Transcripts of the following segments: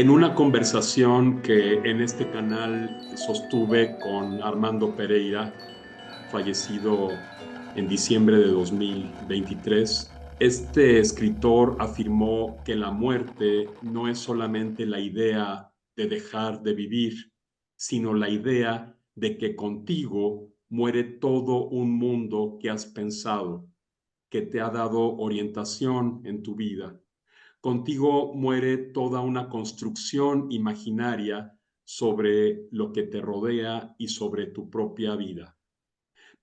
En una conversación que en este canal sostuve con Armando Pereira, fallecido en diciembre de 2023, este escritor afirmó que la muerte no es solamente la idea de dejar de vivir, sino la idea de que contigo muere todo un mundo que has pensado, que te ha dado orientación en tu vida. Contigo muere toda una construcción imaginaria sobre lo que te rodea y sobre tu propia vida.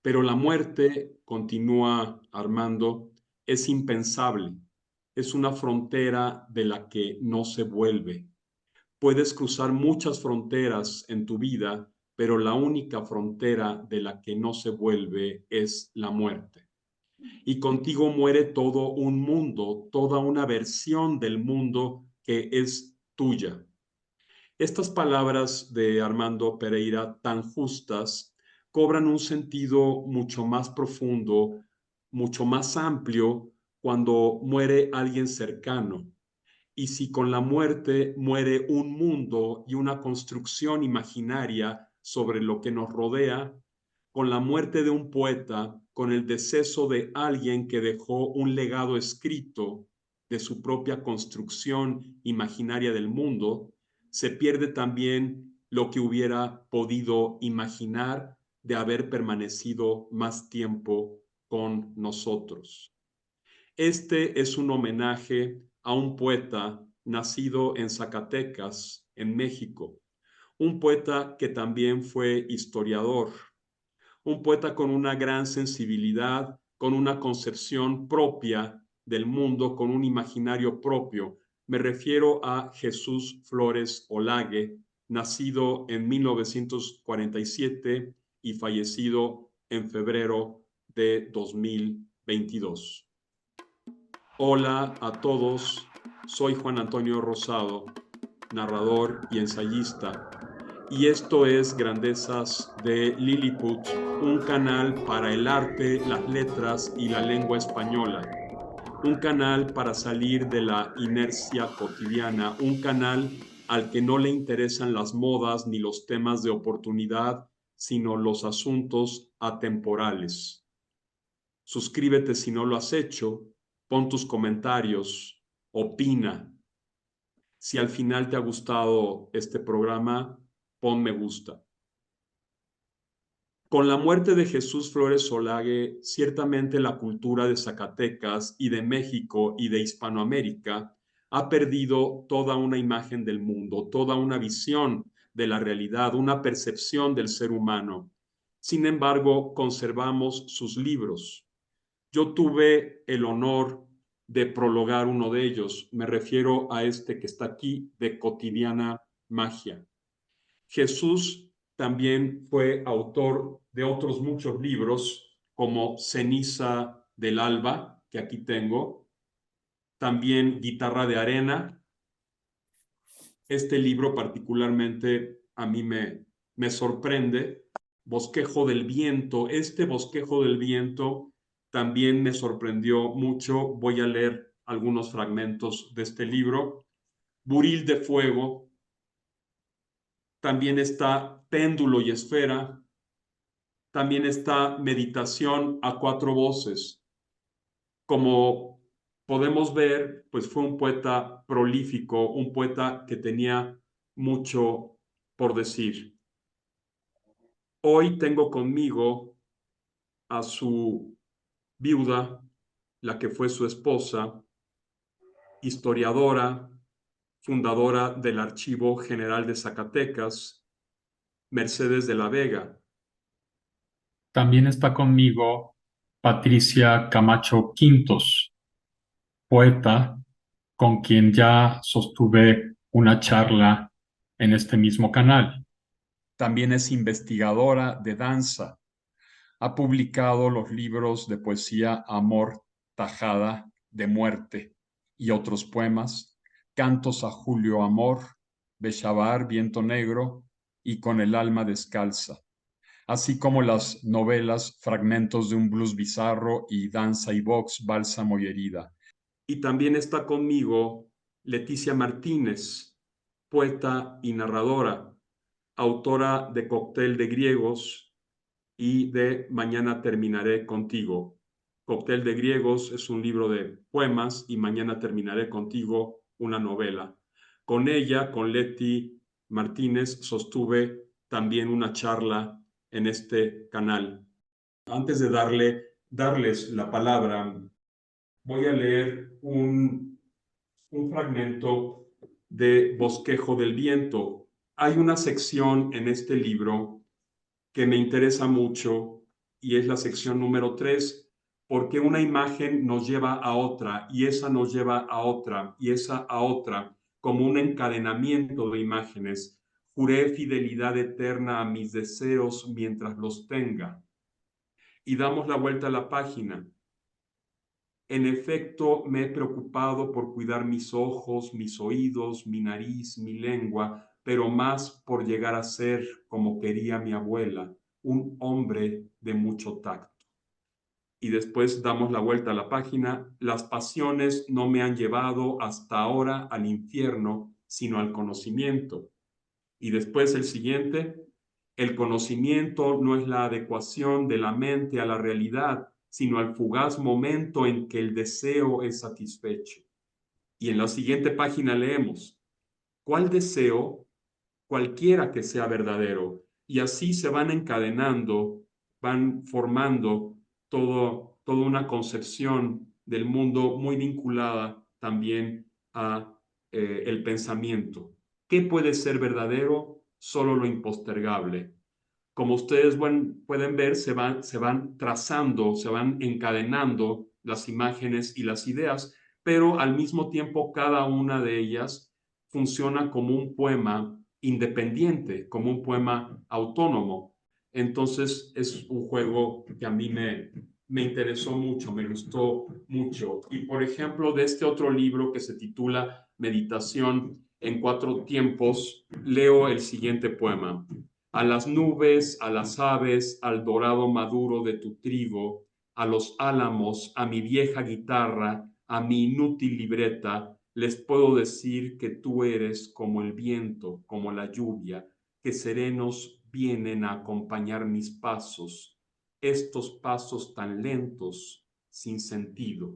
Pero la muerte, continúa Armando, es impensable. Es una frontera de la que no se vuelve. Puedes cruzar muchas fronteras en tu vida, pero la única frontera de la que no se vuelve es la muerte. Y contigo muere todo un mundo, toda una versión del mundo que es tuya. Estas palabras de Armando Pereira, tan justas, cobran un sentido mucho más profundo, mucho más amplio cuando muere alguien cercano. Y si con la muerte muere un mundo y una construcción imaginaria sobre lo que nos rodea, con la muerte de un poeta, con el deceso de alguien que dejó un legado escrito de su propia construcción imaginaria del mundo, se pierde también lo que hubiera podido imaginar de haber permanecido más tiempo con nosotros. Este es un homenaje a un poeta nacido en Zacatecas, en México, un poeta que también fue historiador, un poeta con una gran sensibilidad, con una concepción propia del mundo, con un imaginario propio. Me refiero a Jesús Flores Olague, nacido en 1947 y fallecido en febrero de 2022. Hola a todos, soy Juan Antonio Rosado, narrador y ensayista, y esto es Grandezas de Lilliput, un canal para el arte, las letras y la lengua española, un canal para salir de la inercia cotidiana, un canal al que no le interesan las modas ni los temas de oportunidad, sino los asuntos atemporales. Suscríbete si no lo has hecho, pon tus comentarios, opina. Si al final te ha gustado este programa, pon me gusta. Con la muerte de Jesús Flores Solague, ciertamente la cultura de Zacatecas y de México y de Hispanoamérica ha perdido toda una imagen del mundo, toda una visión de la realidad, una percepción del ser humano. Sin embargo, conservamos sus libros. Yo tuve el honor de prologar uno de ellos. Me refiero a este que está aquí, de Cotidiana Magia. Jesús también fue autor de otros muchos libros, como Ceniza del Alba, que aquí tengo, también Guitarra de Arena. Este libro particularmente a mí me sorprende. Bosquejo del Viento. Este Bosquejo del Viento también me sorprendió mucho. Voy a leer algunos fragmentos de este libro. Buril de Fuego. También está Péndulo y Esfera. También está Meditación a cuatro voces. Como podemos ver, pues fue un poeta prolífico, un poeta que tenía mucho por decir. Hoy tengo conmigo a su viuda, la que fue su esposa, historiadora, fundadora del Archivo General de Zacatecas, Mercedes de la Vega. También está conmigo Patricia Camacho Quintos, poeta con quien ya sostuve una charla en este mismo canal. También es investigadora de danza. Ha publicado los libros de poesía Amor, Tajada de Muerte y otros poemas, Cantos a Julio Amor, Beshabar, Viento Negro y Con el alma descalza, así como las novelas Fragmentos de un blues bizarro y Danza y Box, Bálsamo y herida. Y también está conmigo Leticia Martínez, poeta y narradora, autora de Cóctel de Griegos y de Mañana terminaré contigo. Cóctel de Griegos es un libro de poemas y Mañana terminaré contigo, una novela. Con ella, con Leti Martínez, sostuve también una charla en este canal. Antes de darles la palabra, voy a leer un fragmento de Bosquejo del Viento. Hay una sección en este libro que me interesa mucho y es la sección número 3, porque una imagen nos lleva a otra y esa nos lleva a otra y esa a otra, como un encadenamiento de imágenes. Juré fidelidad eterna a mis deseos mientras los tenga. Y damos la vuelta a la página. En efecto, me he preocupado por cuidar mis ojos, mis oídos, mi nariz, mi lengua, pero más por llegar a ser, como quería mi abuela, un hombre de mucho tacto. Y después damos la vuelta a la página. Las pasiones no me han llevado hasta ahora al infierno, sino al conocimiento. Y después el siguiente, el conocimiento no es la adecuación de la mente a la realidad, sino al fugaz momento en que el deseo es satisfecho. Y en la siguiente página leemos, ¿cuál deseo? Cualquiera que sea verdadero. Y así se van encadenando, van formando toda una concepción del mundo muy vinculada también a el pensamiento. ¿Qué puede ser verdadero? Solo lo impostergable. Como ustedes pueden ver, se van trazando, se van encadenando las imágenes y las ideas, pero al mismo tiempo cada una de ellas funciona como un poema independiente, como un poema autónomo. Entonces es un juego que a mí me interesó mucho, me gustó mucho. Y por ejemplo, de este otro libro que se titula Meditación en 4 tiempos, leo el siguiente poema. A las nubes, a las aves, al dorado maduro de tu trigo, a los álamos, a mi vieja guitarra, a mi inútil libreta, les puedo decir que tú eres como el viento, como la lluvia, que serenos vienen a acompañar mis pasos, estos pasos tan lentos, sin sentido.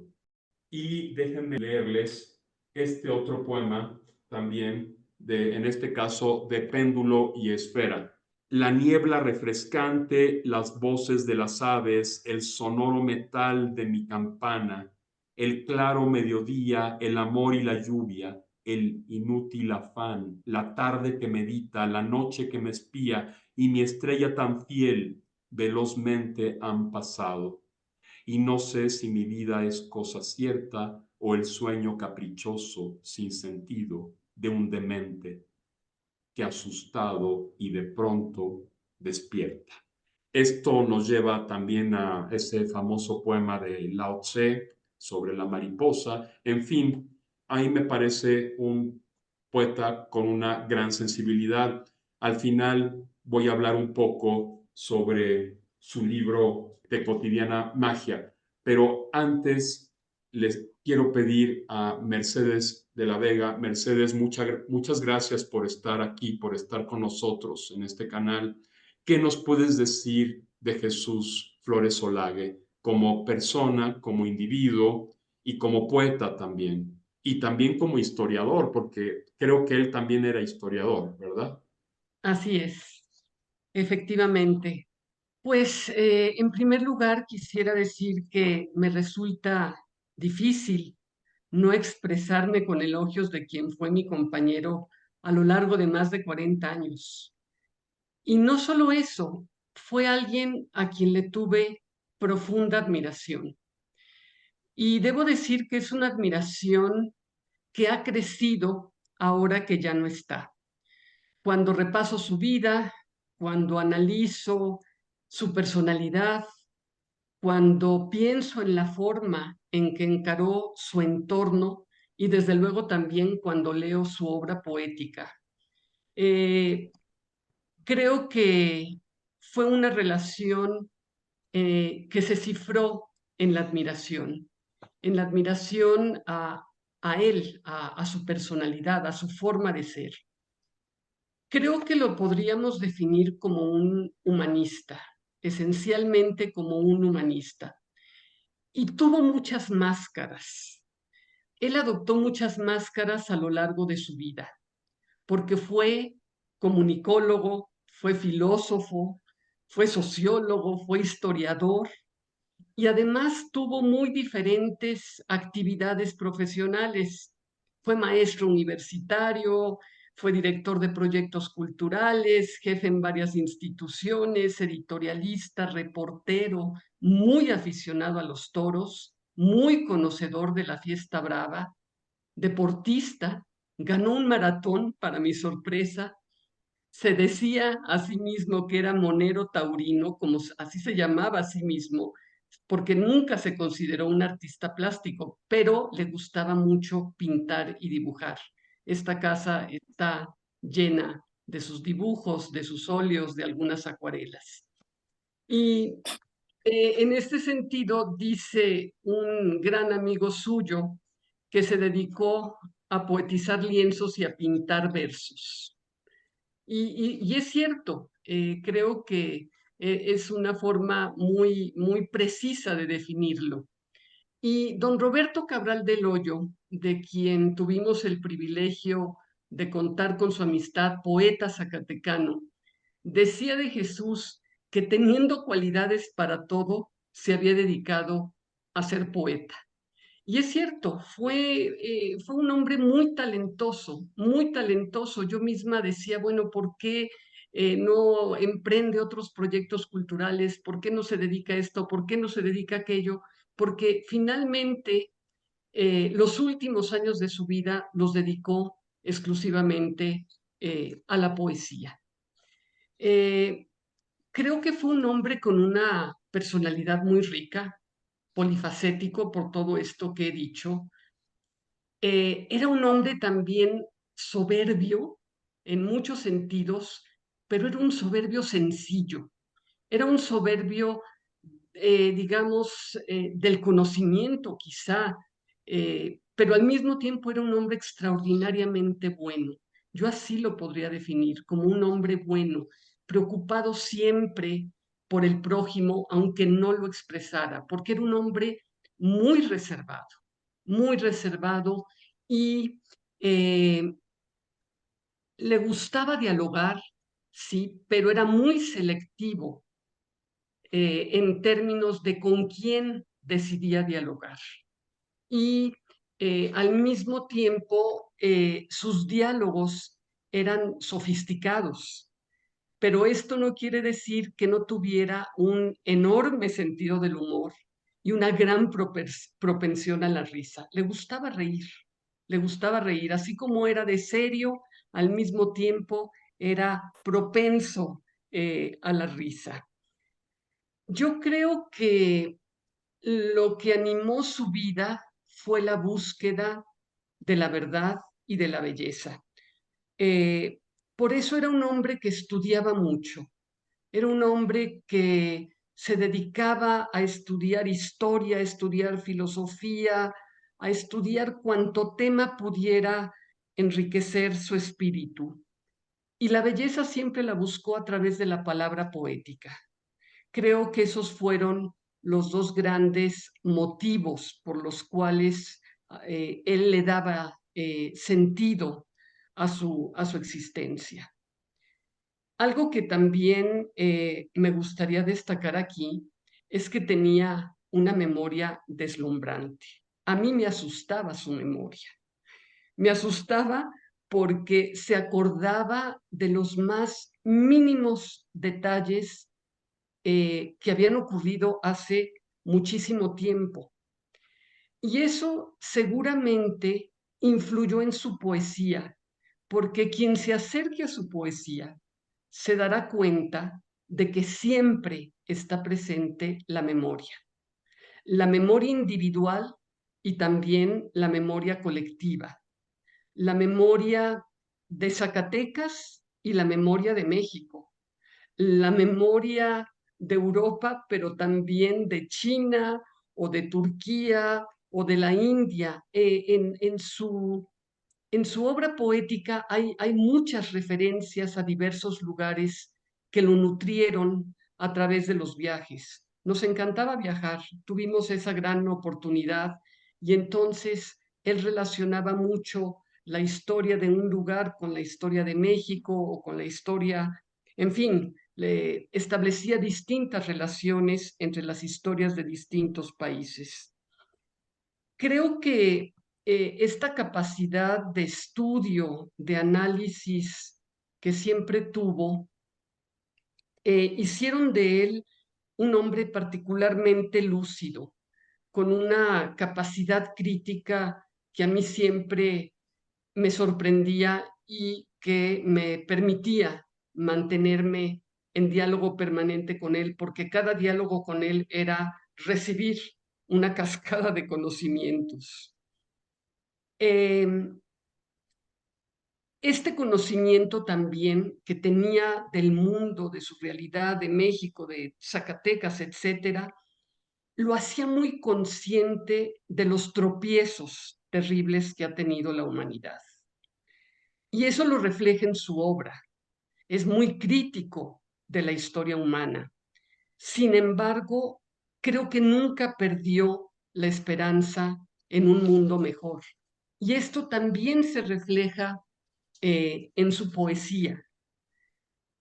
Y déjenme leerles este otro poema también, en este caso, de péndulo y esfera. La niebla refrescante, las voces de las aves, el sonoro metal de mi campana, el claro mediodía, el amor y la lluvia, el inútil afán, la tarde que medita, la noche que me espía y mi estrella tan fiel, velozmente han pasado y no sé si mi vida es cosa cierta o el sueño caprichoso, sin sentido, de un demente que asustado y de pronto despierta. Esto nos lleva también a ese famoso poema de Lao Tse sobre la mariposa. En fin, ahí me parece un poeta con una gran sensibilidad. Al final voy a hablar un poco sobre su libro de cotidiana magia, pero antes les quiero pedir a Mercedes de la Vega. Mercedes, muchas gracias por estar aquí, por estar con nosotros en este canal. ¿Qué nos puedes decir de Jesús Flores Solague como persona, como individuo y como poeta también? Y también como historiador, porque creo que él también era historiador, ¿verdad? Así es, efectivamente. Pues en primer lugar quisiera decir que me resulta difícil no expresarme con elogios de quien fue mi compañero a lo largo de más de 40 años. Y no solo eso, fue alguien a quien le tuve profunda admiración. Y debo decir que es una admiración que ha crecido ahora que ya no está. Cuando repaso su vida, cuando analizo su personalidad, cuando pienso en la forma en que encaró su entorno y desde luego también cuando leo su obra poética. Eh, Creo que fue una relación que se cifró en la admiración a él, a su personalidad, a su forma de ser. Creo que lo podríamos definir como un humanista, esencialmente como un humanista. Y tuvo muchas máscaras. Él adoptó muchas máscaras a lo largo de su vida, porque fue comunicólogo, fue filósofo, fue sociólogo, fue historiador y además tuvo muy diferentes actividades profesionales. Fue maestro universitario, fue director de proyectos culturales, jefe en varias instituciones, editorialista, reportero, muy aficionado a los toros, muy conocedor de la fiesta brava, deportista, ganó un maratón para mi sorpresa. Se decía a sí mismo que era monero taurino, como así se llamaba a sí mismo, porque nunca se consideró un artista plástico, pero le gustaba mucho pintar y dibujar. Esta casa está llena de sus dibujos, de sus óleos, de algunas acuarelas. Y en este sentido, dice un gran amigo suyo que se dedicó a poetizar lienzos y a pintar versos. Y es cierto, creo que es una forma muy precisa de definirlo. Y don Roberto Cabral del Hoyo, de quien tuvimos el privilegio de contar con su amistad, poeta zacatecano, decía de Jesús que teniendo cualidades para todo, se había dedicado a ser poeta. Y es cierto, fue un hombre muy talentoso, muy talentoso. Yo misma decía, bueno, ¿por qué no emprende otros proyectos culturales? ¿Por qué no se dedica a esto? ¿Por qué no se dedica a aquello? Porque finalmente los últimos años de su vida los dedicó exclusivamente a la poesía. Eh, Creo que fue un hombre con una personalidad muy rica, polifacético por todo esto que he dicho. Era un hombre también soberbio en muchos sentidos, pero era un soberbio sencillo. Era un soberbio, digamos, del conocimiento quizá, pero al mismo tiempo era un hombre extraordinariamente bueno. Yo así lo podría definir, como un hombre bueno, preocupado siempre por el prójimo, aunque no lo expresara, porque era un hombre muy reservado y eh, le gustaba dialogar, sí, pero era muy selectivo en términos de con quién decidía dialogar. Y al mismo tiempo, sus diálogos eran sofisticados, pero esto no quiere decir que no tuviera un enorme sentido del humor y una gran propensión a la risa. Le gustaba reír, así como era de serio, al mismo tiempo era propenso a la risa. Yo creo que lo que animó su vida fue la búsqueda de la verdad y de la belleza. Eh, por eso era un hombre que estudiaba mucho, era un hombre que se dedicaba a estudiar historia, a estudiar filosofía, a estudiar cuanto tema pudiera enriquecer su espíritu. Y la belleza siempre la buscó a través de la palabra poética. Creo que esos fueron los dos grandes motivos por los cuales él le daba sentido a su existencia. Algo que también me gustaría destacar aquí es que tenía una memoria deslumbrante. A mí me asustaba su memoria. Me asustaba porque se acordaba de los más mínimos detalles que habían ocurrido hace muchísimo tiempo. Y eso seguramente influyó en su poesía, porque quien se acerque a su poesía se dará cuenta de que siempre está presente la memoria individual y también la memoria colectiva, la memoria de Zacatecas y la memoria de México, la memoria de Europa, pero también de China o de Turquía o de la India, En su obra poética hay muchas referencias a diversos lugares que lo nutrieron a través de los viajes. Nos encantaba viajar, tuvimos esa gran oportunidad y entonces él relacionaba mucho la historia de un lugar con la historia de México o con la historia, en fin, le establecía distintas relaciones entre las historias de distintos países. Creo que esta capacidad de estudio, de análisis que siempre tuvo, hicieron de él un hombre particularmente lúcido, con una capacidad crítica que a mí siempre me sorprendía y que me permitía mantenerme en diálogo permanente con él, porque cada diálogo con él era recibir una cascada de conocimientos. Este conocimiento también que tenía del mundo, de su realidad, de México, de Zacatecas, etcétera, lo hacía muy consciente de los tropiezos terribles que ha tenido la humanidad. Y eso lo refleja en su obra. Es muy crítico de la historia humana. Sin embargo, creo que nunca perdió la esperanza en un mundo mejor. Y esto también se refleja en su poesía.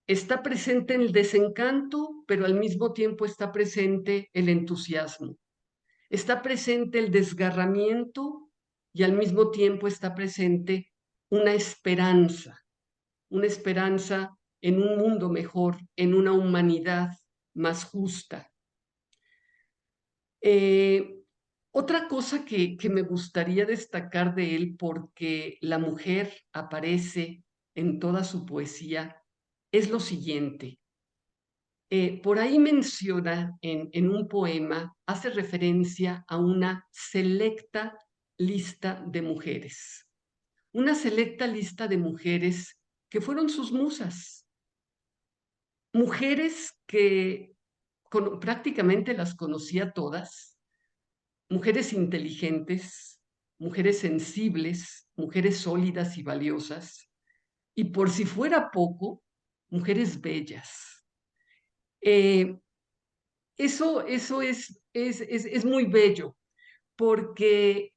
Está presente el desencanto, pero al mismo tiempo está presente el entusiasmo. Está presente el desgarramiento y al mismo tiempo está presente una esperanza en un mundo mejor, en una humanidad más justa. Otra cosa que me gustaría destacar de él, porque la mujer aparece en toda su poesía, es lo siguiente. Por ahí menciona en un poema, hace referencia a una selecta lista de mujeres. Una selecta lista de mujeres que fueron sus musas. Mujeres que prácticamente las conocía todas, mujeres inteligentes, mujeres sensibles, mujeres sólidas y valiosas, y por si fuera poco, mujeres bellas. Eso es muy bello, porque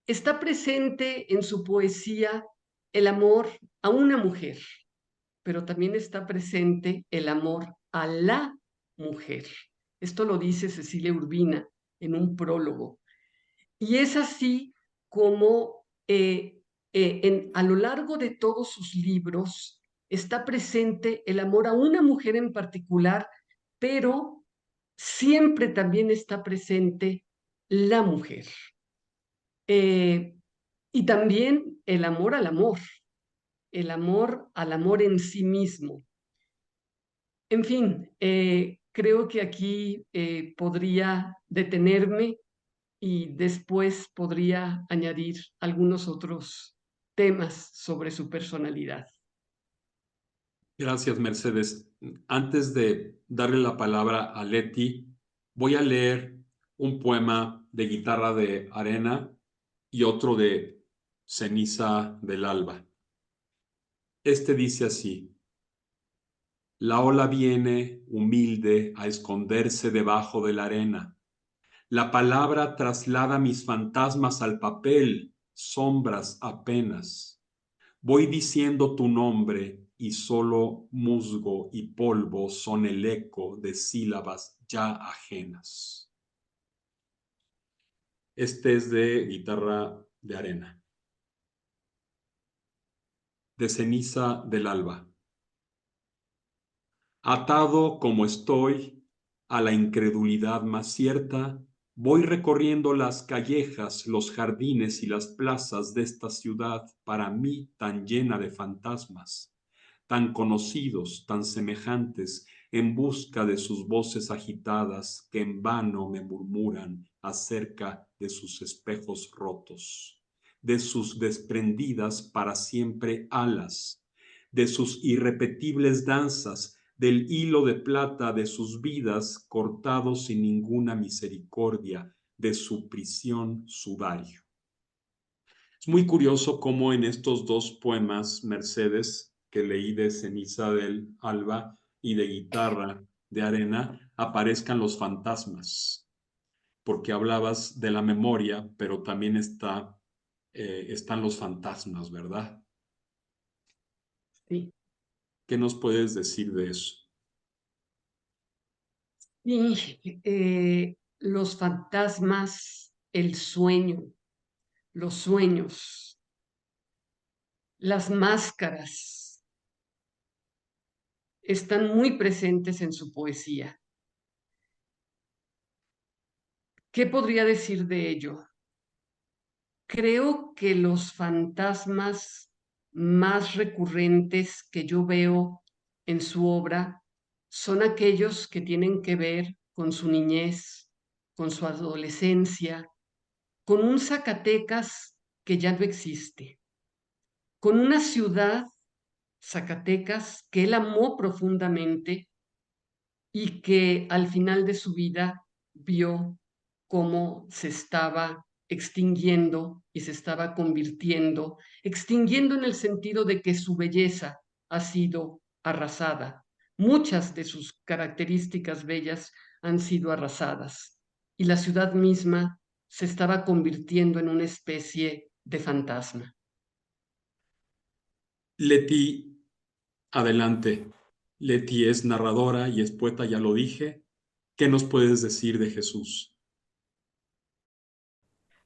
está presente en su poesía el amor a una mujer, pero también está presente el amor a la mujer. Esto lo dice Cecilia Urbina en un prólogo. Y es así como a lo largo de todos sus libros está presente el amor a una mujer en particular, pero siempre también está presente la mujer. Y también el amor al amor en sí mismo. En fin, creo que aquí podría detenerme y después podría añadir algunos otros temas sobre su personalidad. Gracias, Mercedes. Antes de darle la palabra a Leti, voy a leer un poema de Guitarra de Arena y otro de Ceniza del Alba. Este dice así: la ola viene humilde a esconderse debajo de la arena. La palabra traslada mis fantasmas al papel, sombras apenas. Voy diciendo tu nombre y solo musgo y polvo son el eco de sílabas ya ajenas. Este es de Guitarra de Arena. De Ceniza del Alba. Atado como estoy a la incredulidad más cierta, voy recorriendo las callejas, los jardines y las plazas de esta ciudad para mí tan llena de fantasmas, tan conocidos, tan semejantes, en busca de sus voces agitadas que en vano me murmuran acerca de sus espejos rotos, de sus desprendidas para siempre alas, de sus irrepetibles danzas, del hilo de plata de sus vidas cortado sin ninguna misericordia, de su prisión sudario. Es muy curioso cómo en estos dos poemas, Mercedes, que leí de Ceniza del Alba y de Guitarra de Arena, aparezcan los fantasmas, porque hablabas de la memoria, pero también están los fantasmas, ¿verdad? Sí. ¿Qué nos puedes decir de eso? Y los fantasmas, el sueño, los sueños, las máscaras están muy presentes en su poesía. ¿Qué podría decir de ello? Creo que los fantasmas más recurrentes que yo veo en su obra son aquellos que tienen que ver con su niñez, con su adolescencia, con un Zacatecas que ya no existe, con una ciudad, Zacatecas, que él amó profundamente y que al final de su vida vio cómo se estaba extinguiendo y se estaba convirtiendo, extinguiendo en el sentido de que su belleza ha sido arrasada. Muchas de sus características bellas han sido arrasadas y la ciudad misma se estaba convirtiendo en una especie de fantasma. Leti, adelante. Leti es narradora y es poeta, ya lo dije. ¿Qué nos puedes decir de Jesús?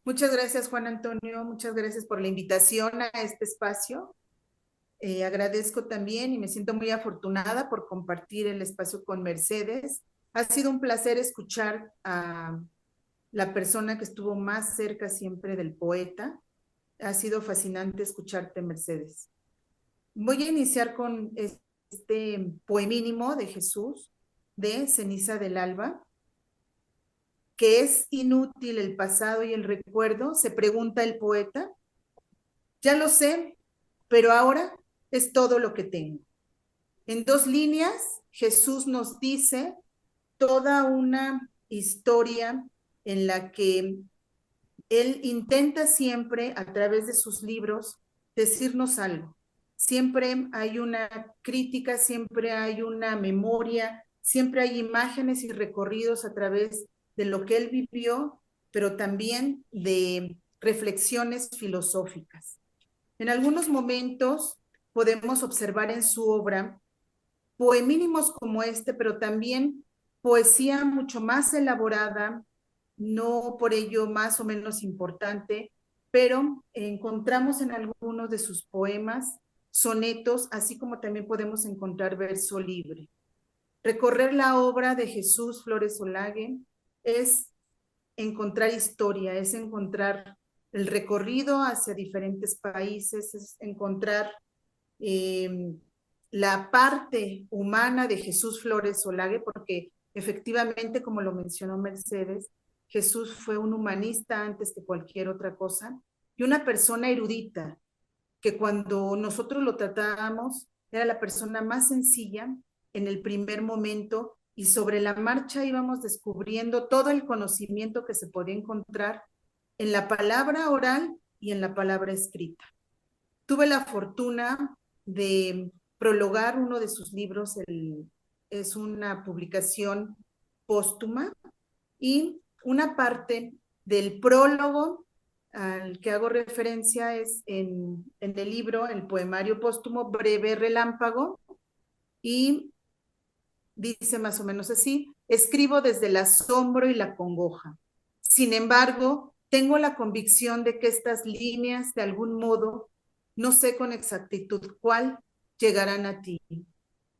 Muchas gracias, Juan Antonio. Muchas gracias por la invitación a este espacio. Agradezco también y me siento muy afortunada por compartir el espacio con Mercedes. Ha sido un placer escuchar a la persona que estuvo más cerca siempre del poeta. Ha sido fascinante escucharte, Mercedes. Voy a iniciar con este poemínimo de Jesús, de Ceniza del Alba. ¿Que es inútil el pasado y el recuerdo?, se pregunta el poeta. Ya lo sé, pero ahora es todo lo que tengo. En 2 líneas, Jesús nos dice toda una historia en la que él intenta siempre, a través de sus libros, decirnos algo. Siempre hay una crítica, siempre hay una memoria, siempre hay imágenes y recorridos a través de lo que él vivió, pero también de reflexiones filosóficas. En algunos momentos podemos observar en su obra poemínimos como este, pero también poesía mucho más elaborada, no por ello más o menos importante, pero encontramos en algunos de sus poemas sonetos, así como también podemos encontrar verso libre. Recorrer la obra de Jesús Flores Olague es encontrar historia, es encontrar el recorrido hacia diferentes países, es encontrar la parte humana de Jesús Flores Olague, porque efectivamente, como lo mencionó Mercedes, Jesús fue un humanista antes que cualquier otra cosa y una persona erudita, que cuando nosotros lo tratábamos era la persona más sencilla en el primer momento y sobre la marcha íbamos descubriendo todo el conocimiento que se podía encontrar en la palabra oral y en la palabra escrita. Tuve la fortuna de prologar uno de sus libros, es una publicación póstuma, y una parte del prólogo al que hago referencia es en el libro, el poemario póstumo Breve Relámpago, y dice más o menos así: escribo desde el asombro y la congoja. Sin embargo, tengo la convicción de que estas líneas, de algún modo, no sé con exactitud cuál, llegarán a ti.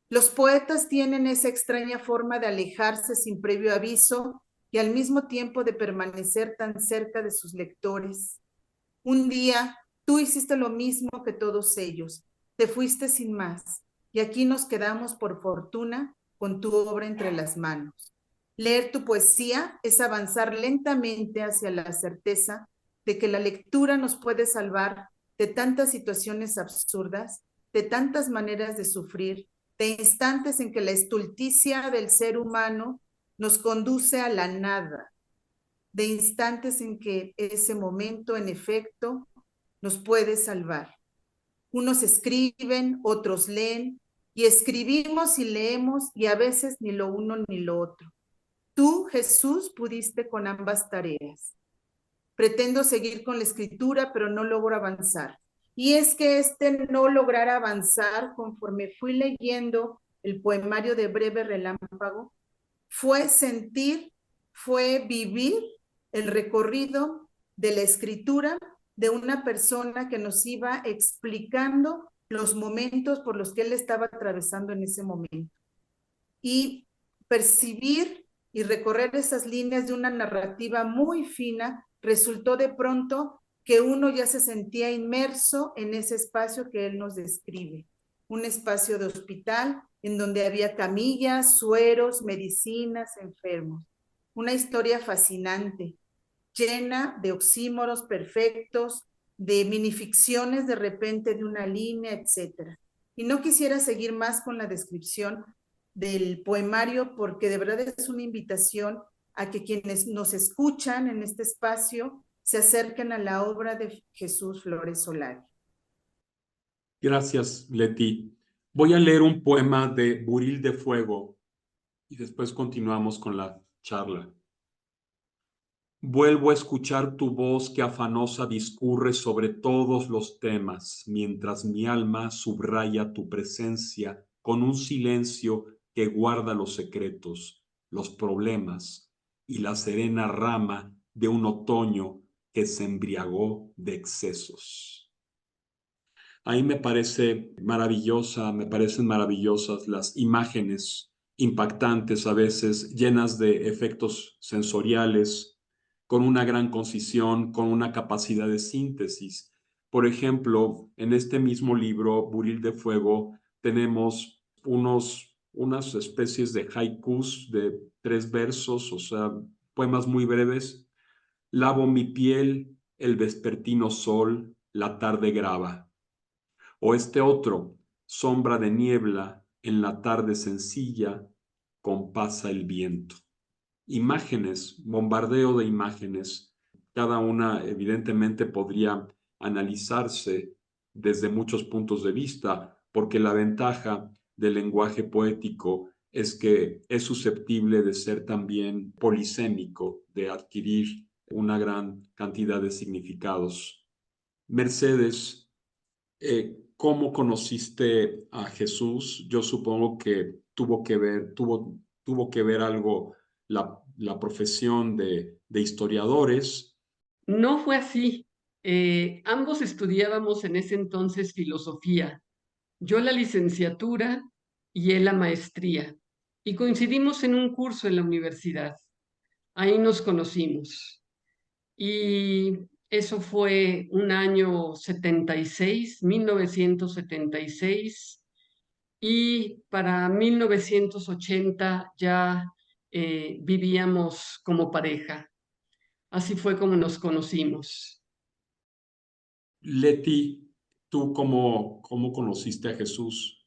Los poetas tienen esa extraña forma de alejarse sin previo aviso y al mismo tiempo de permanecer tan cerca de sus lectores. Un día tú hiciste lo mismo que todos ellos, te fuiste sin más, y aquí nos quedamos por fortuna con tu obra entre las manos. Leer tu poesía es avanzar lentamente hacia la certeza de que la lectura nos puede salvar de tantas situaciones absurdas, de tantas maneras de sufrir, de instantes en que la estulticia del ser humano nos conduce a la nada, de instantes en que ese momento, en efecto, nos puede salvar. Unos escriben, otros leen, y escribimos y leemos, y a veces ni lo uno ni lo otro. Tú, Jesús, pudiste con ambas tareas. Pretendo seguir con la escritura, pero no logro avanzar. Y es que no lograr avanzar conforme fui leyendo el poemario de Breve Relámpago, fue sentir, fue vivir el recorrido de la escritura de una persona que nos iba explicando los momentos por los que él estaba atravesando en ese momento. Y percibir y recorrer esas líneas de una narrativa muy fina resultó de pronto que uno ya se sentía inmerso en ese espacio que él nos describe, un espacio de hospital en donde había camillas, sueros, medicinas, enfermos. Una historia fascinante, llena de oxímoros perfectos, de minificciones de repente de una línea, etc. Y no quisiera seguir más con la descripción del poemario porque de verdad es una invitación a que quienes nos escuchan en este espacio se acerquen a la obra de Jesús Flores Solari. Gracias, Leti. Voy a leer un poema de Buril de Fuego y después continuamos con la charla. Vuelvo a escuchar tu voz que afanosa discurre sobre todos los temas, mientras mi alma subraya tu presencia con un silencio que guarda los secretos, los problemas y la serena rama de un otoño que se embriagó de excesos. Ahí me parecen maravillosas las imágenes impactantes a veces, llenas de efectos sensoriales, con una gran concisión, con una capacidad de síntesis. Por ejemplo, en este mismo libro, Buril de Fuego, tenemos unas especies de haikus de 3 versos, o sea, poemas muy breves. Lavo mi piel, el vespertino sol, la tarde grava. O este otro, sombra de niebla, en la tarde sencilla, compasa el viento. Imágenes, bombardeo de imágenes, cada una evidentemente podría analizarse desde muchos puntos de vista, porque la ventaja del lenguaje poético es que es susceptible de ser también polisémico, de adquirir una gran cantidad de significados. Mercedes, ¿cómo conociste a Jesús? Yo supongo que tuvo que ver algo la profesión de historiadores. No fue así. Ambos estudiábamos en ese entonces filosofía, yo la licenciatura y él la maestría, y coincidimos en un curso en la universidad. Ahí nos conocimos. Y eso fue un año 76, 1976, y para 1980 ya vivíamos como pareja. Así fue como nos conocimos. Leti, ¿tú cómo conociste a Jesús?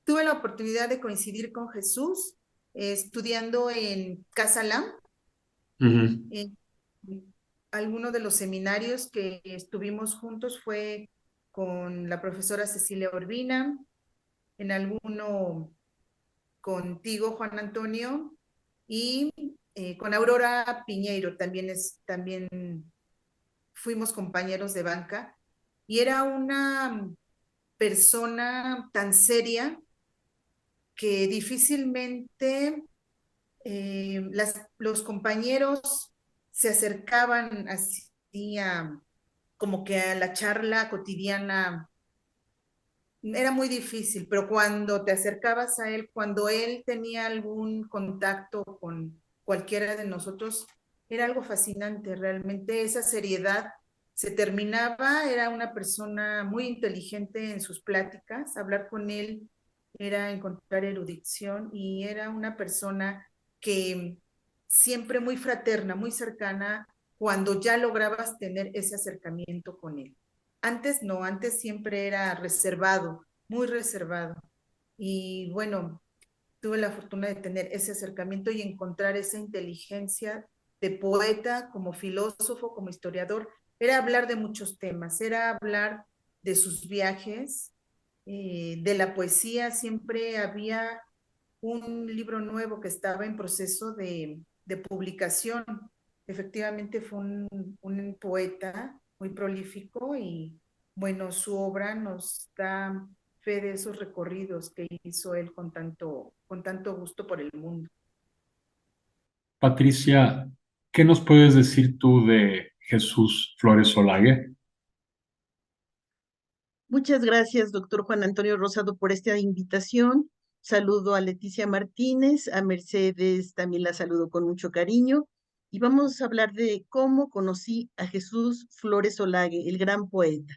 Tuve la oportunidad de coincidir con Jesús estudiando en Casa Lam, en alguno de los seminarios que estuvimos juntos fue con la profesora Cecilia Urbina, en alguno contigo, Juan Antonio, y con Aurora Piñeiro, también fuimos compañeros de banca, y era una persona tan seria que difícilmente los compañeros se acercaban así como que a la charla cotidiana. Era muy difícil, pero cuando te acercabas a él, cuando él tenía algún contacto con cualquiera de nosotros, era algo fascinante, realmente esa seriedad se terminaba, era una persona muy inteligente en sus pláticas, hablar con él era encontrar erudición y era una persona que siempre muy fraterna, muy cercana, cuando ya lograbas tener ese acercamiento con él. Antes no, antes siempre era reservado, muy reservado. Y bueno, tuve la fortuna de tener ese acercamiento y encontrar esa inteligencia de poeta, como filósofo, como historiador. era hablar de muchos temas, era hablar de sus viajes, de la poesía. Siempre había un libro nuevo que estaba en proceso de publicación. Efectivamente fue un poeta muy prolífico y bueno, su obra nos da fe de esos recorridos que hizo él con tanto gusto por el mundo. Patricia, ¿qué nos puedes decir tú de Jesús Flores Olague? Muchas gracias, doctor Juan Antonio Rosado, por esta invitación. Saludo a Leticia Martínez, a Mercedes también la saludo con mucho cariño. Y vamos a hablar de cómo conocí a Jesús Flores Olague, el gran poeta.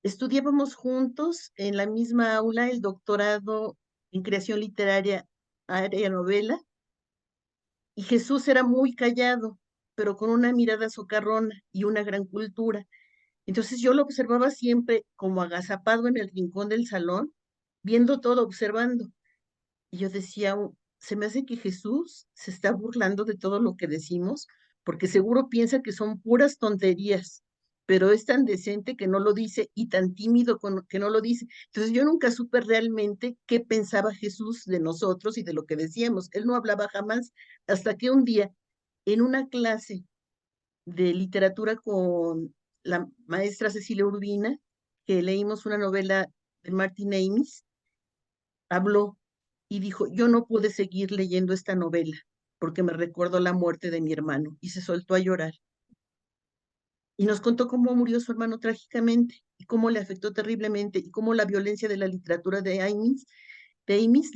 Estudiábamos juntos en la misma aula el doctorado en creación literaria, área novela, y Jesús era muy callado, pero con una mirada socarrona y una gran cultura. Entonces yo lo observaba siempre como agazapado en el rincón del salón, viendo todo, observando. Y yo decía, se me hace que Jesús se está burlando de todo lo que decimos, porque seguro piensa que son puras tonterías, pero es tan decente que no lo dice y tan tímido que no lo dice. Entonces yo nunca supe realmente qué pensaba Jesús de nosotros y de lo que decíamos. Él no hablaba jamás, hasta que un día, en una clase de literatura con la maestra Cecilia Urbina, que leímos una novela de Martin Amis, habló y dijo, yo no pude seguir leyendo esta novela porque me recordó la muerte de mi hermano, y se soltó a llorar. Y nos contó cómo murió su hermano trágicamente y cómo le afectó terriblemente y cómo la violencia de la literatura de Amis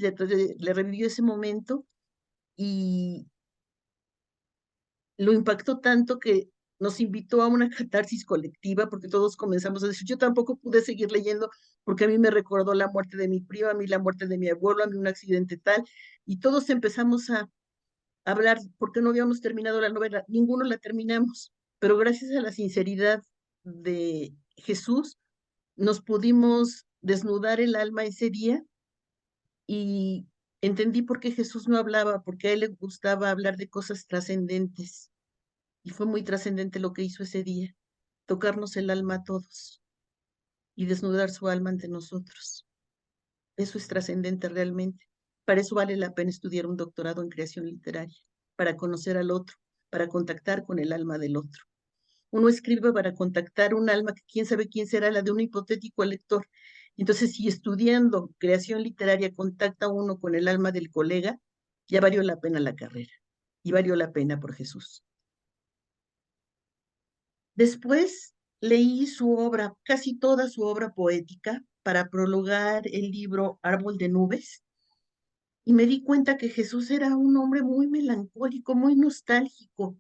le revivió ese momento y lo impactó tanto que nos invitó a una catarsis colectiva, porque todos comenzamos a decir, yo tampoco pude seguir leyendo porque a mí me recordó la muerte de mi prima, a mí la muerte de mi abuelo, a mí un accidente tal, y todos empezamos a hablar porque no habíamos terminado la novela, ninguno la terminamos, pero gracias a la sinceridad de Jesús nos pudimos desnudar el alma ese día y entendí por qué Jesús no hablaba, porque a él le gustaba hablar de cosas trascendentes. Y fue muy trascendente lo que hizo ese día, tocarnos el alma a todos y desnudar su alma ante nosotros. Eso es trascendente realmente. Para eso vale la pena estudiar un doctorado en creación literaria, para conocer al otro, para contactar con el alma del otro. Uno escribe para contactar un alma que quién sabe quién será, la de un hipotético lector. Entonces, si estudiando creación literaria contacta uno con el alma del colega, ya valió la pena la carrera y valió la pena por Jesús. Después leí su obra, casi toda su obra poética, para prologar el libro Árbol de Nubes, y me di cuenta que Jesús era un hombre muy melancólico, muy nostálgico.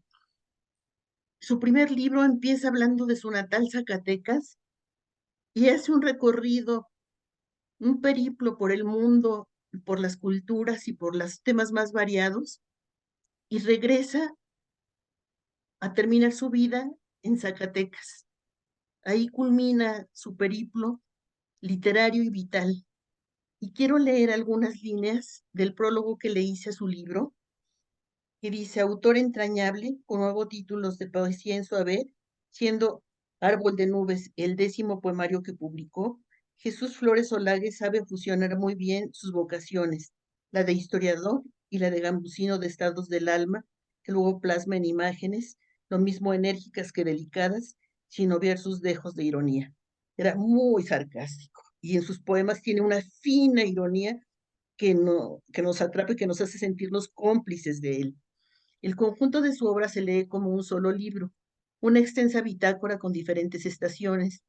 Su primer libro empieza hablando de su natal Zacatecas y hace un recorrido, un periplo por el mundo, por las culturas y por los temas más variados, y regresa a terminar su vida en Zacatecas. Ahí culmina su periplo literario y vital. Y quiero leer algunas líneas del prólogo que le hice a su libro, que dice, autor entrañable, con nuevos títulos de poesía en su haber, siendo Árbol de Nubes el 10º poemario que publicó, Jesús Flores Olague sabe fusionar muy bien sus vocaciones, la de historiador y la de gambusino de estados del alma, que luego plasma en imágenes, lo mismo enérgicas que delicadas, sin obviar sus dejos de ironía. Era muy sarcástico y en sus poemas tiene una fina ironía que nos atrapa y que nos hace sentirnos cómplices de él. El conjunto de su obra se lee como un solo libro, una extensa bitácora con diferentes estaciones.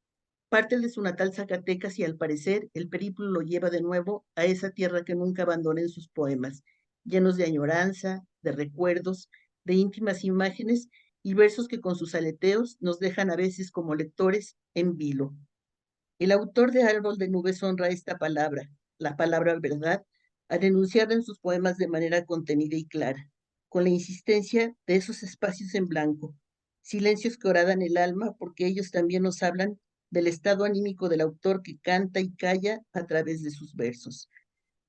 Parte de su natal Zacatecas y al parecer el periplo lo lleva de nuevo a esa tierra que nunca abandona en sus poemas, llenos de añoranza, de recuerdos, de íntimas imágenes y versos que con sus aleteos nos dejan a veces como lectores en vilo. El autor de Árbol de Nubes honra esta palabra, la palabra verdad, al enunciarla en sus poemas de manera contenida y clara, con la insistencia de esos espacios en blanco, silencios que horadan el alma porque ellos también nos hablan del estado anímico del autor que canta y calla a través de sus versos.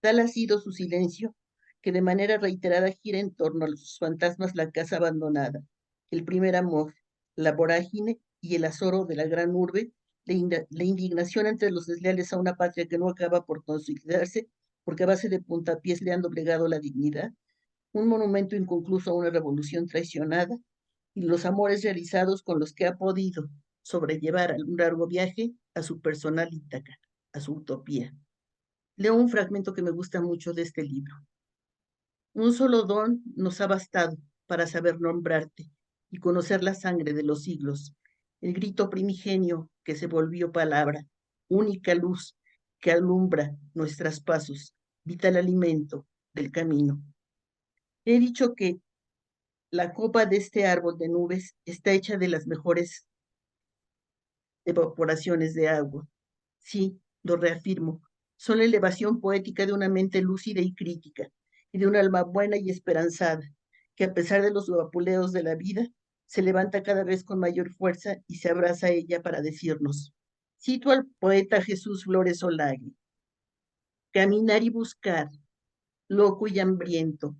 Tal ha sido su silencio que de manera reiterada gira en torno a sus fantasmas la casa abandonada, el primer amor, la vorágine y el azoro de la gran urbe, la indignación entre los desleales a una patria que no acaba por consolidarse, porque a base de puntapiés le han doblegado la dignidad, un monumento inconcluso a una revolución traicionada, y los amores realizados con los que ha podido sobrellevar un largo viaje a su personal Ítaca, a su utopía. Leo un fragmento que me gusta mucho de este libro. Un solo don nos ha bastado para saber nombrarte y conocer la sangre de los siglos, el grito primigenio que se volvió palabra, única luz que alumbra nuestros pasos, vital alimento del camino. He dicho que la copa de este árbol de nubes está hecha de las mejores evaporaciones de agua. Sí, lo reafirmo, son la elevación poética de una mente lúcida y crítica, y de un alma buena y esperanzada, que a pesar de los vapuleos de la vida, se levanta cada vez con mayor fuerza y se abraza a ella para decirnos. Cito al poeta Jesús Flores Olagui: caminar y buscar, loco y hambriento,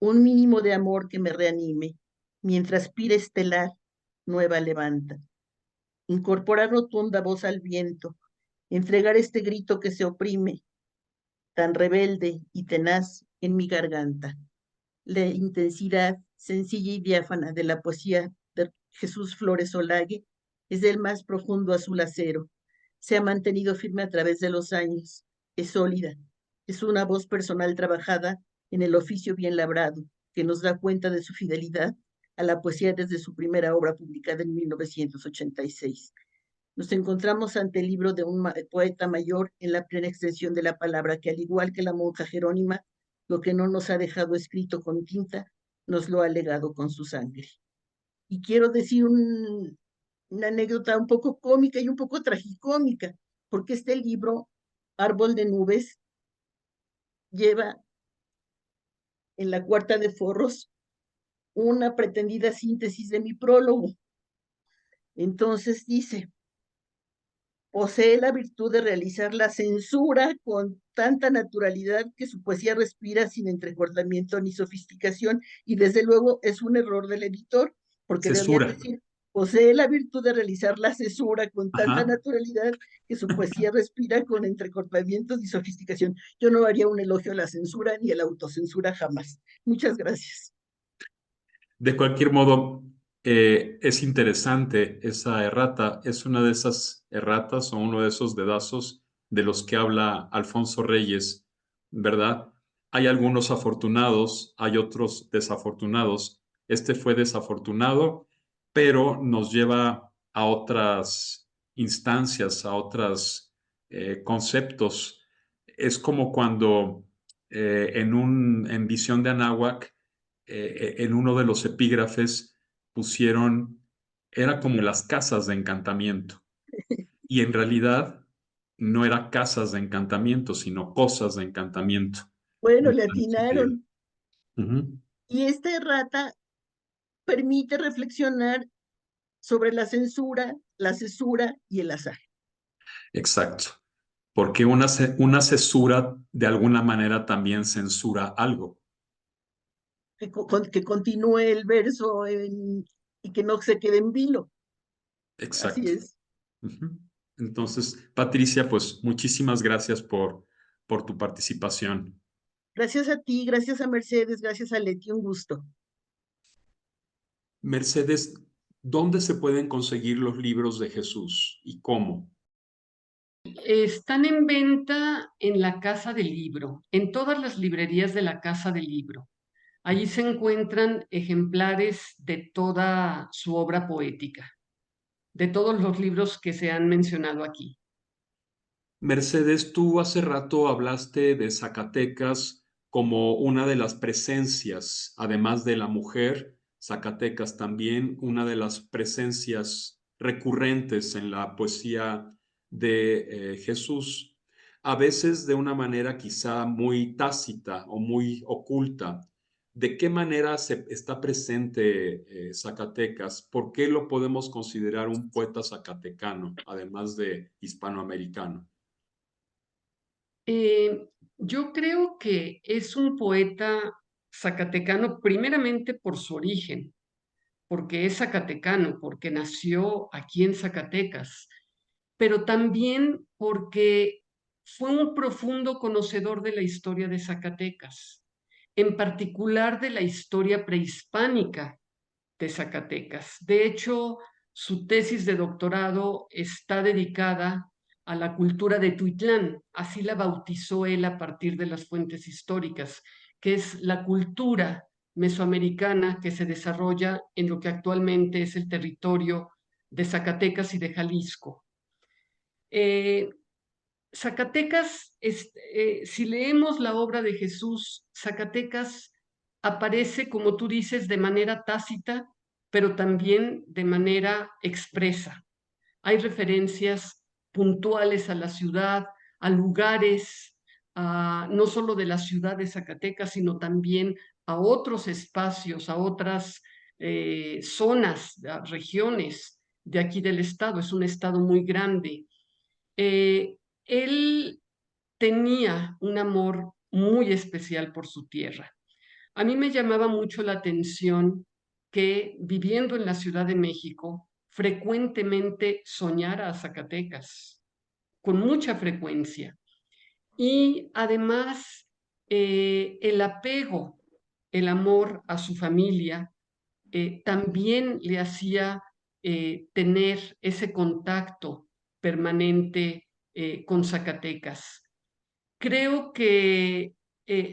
un mínimo de amor que me reanime, mientras pira estelar, nueva levanta. Incorporar rotunda voz al viento, entregar este grito que se oprime, tan rebelde y tenaz en mi garganta. La intensidad sencilla y diáfana de la poesía de Jesús Flores Olague es del más profundo azul acero. Se ha mantenido firme a través de los años. Es sólida. Es una voz personal trabajada en el oficio bien labrado, que nos da cuenta de su fidelidad a la poesía desde su primera obra publicada en 1986. Nos encontramos ante el libro de un poeta mayor en la plena extensión de la palabra, que al igual que la monja Jerónima, lo que no nos ha dejado escrito con tinta, nos lo ha legado con su sangre. Y quiero decir una anécdota un poco cómica y un poco tragicómica, porque este libro, Árbol de Nubes, lleva en la cuarta de forros una pretendida síntesis de mi prólogo. Entonces dice: posee la virtud de realizar la censura con tanta naturalidad que su poesía respira sin entrecortamiento ni sofisticación, y desde luego es un error del editor, porque debería Cesura. decir: posee la virtud de realizar la censura con tanta Ajá. naturalidad que su poesía respira con entrecortamientos y sofisticación. Yo no haría un elogio a la censura ni a la autocensura jamás. Muchas gracias. De cualquier modo, es interesante esa errata. Es una de esas erratas o uno de esos dedazos de los que habla Alfonso Reyes, ¿verdad? Hay algunos afortunados, hay otros desafortunados. Este fue desafortunado, pero nos lleva a otras instancias, a otros conceptos. Es como cuando en Visión de Anáhuac, en uno de los epígrafes pusieron, era como las casas de encantamiento. Y en realidad no era casas de encantamiento, sino cosas de encantamiento. Bueno, En le tal sentido. atinaron. Ujú. Y esta errata permite reflexionar sobre la censura, la cesura y el azar. Exacto. Porque una cesura de alguna manera también censura algo. Que continúe el verso y que no se quede en vilo. Así Exacto. es. Ujú. Entonces, Patricia, pues muchísimas gracias por tu participación. Gracias a ti, gracias a Mercedes, gracias a Leti, un gusto. Mercedes, ¿dónde se pueden conseguir los libros de Jesús y cómo? Están en venta en la Casa del Libro, en todas las librerías de la Casa del Libro. Allí se encuentran ejemplares de toda su obra poética, de todos los libros que se han mencionado aquí. Mercedes, tú hace rato hablaste de Zacatecas como una de las presencias, además de la mujer, Zacatecas también una de las presencias recurrentes en la poesía de Jesús, a veces de una manera quizá muy tácita o muy oculta. ¿De qué manera está presente Zacatecas? ¿Por qué lo podemos considerar un poeta zacatecano, además de hispanoamericano? Eh, yo creo que es un poeta zacatecano primeramente por su origen. porque es zacatecano, porque nació aquí en Zacatecas, pero también porque fue un profundo conocedor de la historia de Zacatecas, en particular de la historia prehispánica de Zacatecas. De hecho, su tesis de doctorado está dedicada a la cultura de Tuitlán, así la bautizó él a partir de las fuentes históricas, que es la cultura mesoamericana que se desarrolla en lo que actualmente es el territorio de Zacatecas y de Jalisco. Eh, Zacatecas, si leemos la obra de Jesús, Zacatecas aparece, como tú dices, de manera tácita, pero también de manera expresa. Hay referencias puntuales a la ciudad, a lugares, no solo de la ciudad de Zacatecas, sino también a otros espacios, a otras zonas, a regiones de aquí del estado. Es un estado muy grande. Eh, Él tenía un amor muy especial por su tierra. A mí me llamaba mucho la atención que viviendo en la Ciudad de México, frecuentemente soñara a Zacatecas, con mucha frecuencia. Y además, el apego, el amor a su familia, también le hacía tener ese contacto permanente con Zacatecas. Creo que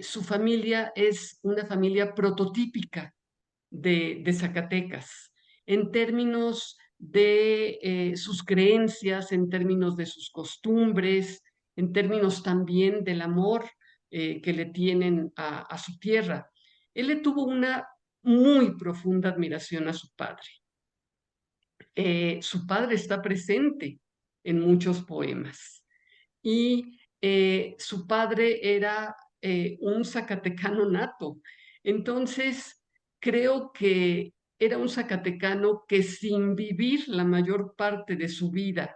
su familia es una familia prototípica de Zacatecas, en términos de sus creencias, en términos de sus costumbres, en términos también del amor que le tienen a su tierra. Él le tuvo una muy profunda admiración a su padre. Su padre está presente en muchos poemas y su padre era un zacatecano nato. Entonces, creo que era un zacatecano que sin vivir la mayor parte de su vida